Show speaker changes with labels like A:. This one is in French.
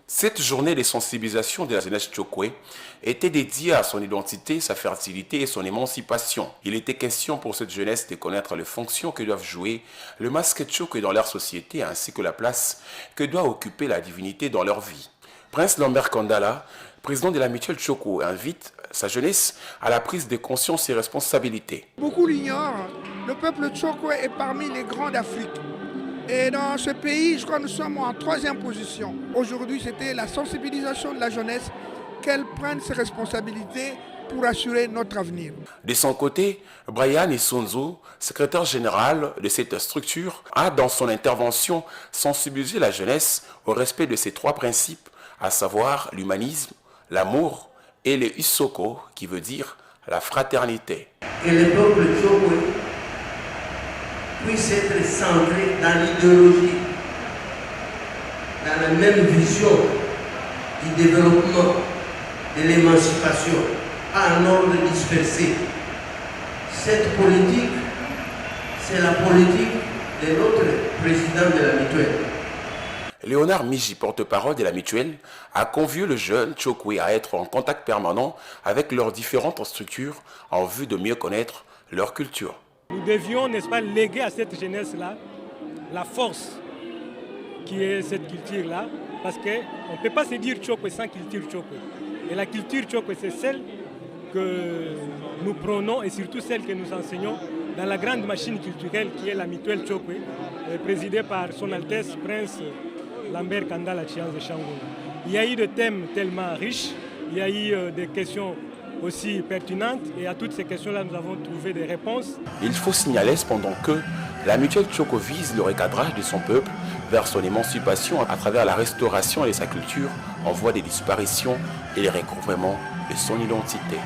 A: Cette journée de sensibilisation de la jeunesse Tchokwe était dédiée à son identité, sa fertilité et son émancipation. Il était question pour cette jeunesse de connaître les fonctions que doivent jouer le masque Tchokwe dans leur société ainsi que la place que doit occuper la divinité dans leur vie. Prince Lambert Kandala, président de la mutuelle Tchokwe, invite sa jeunesse à la prise de conscience et responsabilité.
B: Beaucoup l'ignorent, le peuple Tchokwe est parmi les grands d'Afrique. Et dans ce pays, je crois que nous sommes en 3e position. Aujourd'hui, c'était la sensibilisation de la jeunesse, qu'elle prenne ses responsabilités pour assurer notre avenir.
A: De son côté, Brian Isonzo, secrétaire général de cette structure, a dans son intervention sensibilisé la jeunesse au respect de ces 3 principes, à savoir l'humanisme, l'amour et le Isoko, qui veut dire la fraternité.
C: Et le peuple Tchokwe puisse être centré dans l'idéologie, dans la même vision du développement, de l'émancipation, à un ordre dispersé. Cette politique, c'est la politique de notre président de la mutuelle.
A: Léonard Miji, porte-parole de la mutuelle, a convié le jeune Tchokwe à être en contact permanent avec leurs différentes structures en vue de mieux connaître leur culture.
D: Nous devions, n'est-ce pas, léguer à cette jeunesse-là la force qui est cette culture-là, parce qu'on ne peut pas se dire Tchokwe sans culture Tchokwe. Et la culture Tchokwe, c'est celle que nous prônons et surtout celle que nous enseignons dans la grande machine culturelle qui est la mutuelle Tchokwe, présidée par son Altesse Prince Lambert Kandala Chianze Shangoula. Il y a eu des thèmes tellement riches, il y a eu des questions aussi pertinentes et à toutes ces questions-là, nous avons trouvé des réponses.
A: Il faut signaler cependant que la mutuelle Tchokwe vise le recadrage de son peuple vers son émancipation à travers la restauration de sa culture en voie de disparition et le recouvrement de son identité.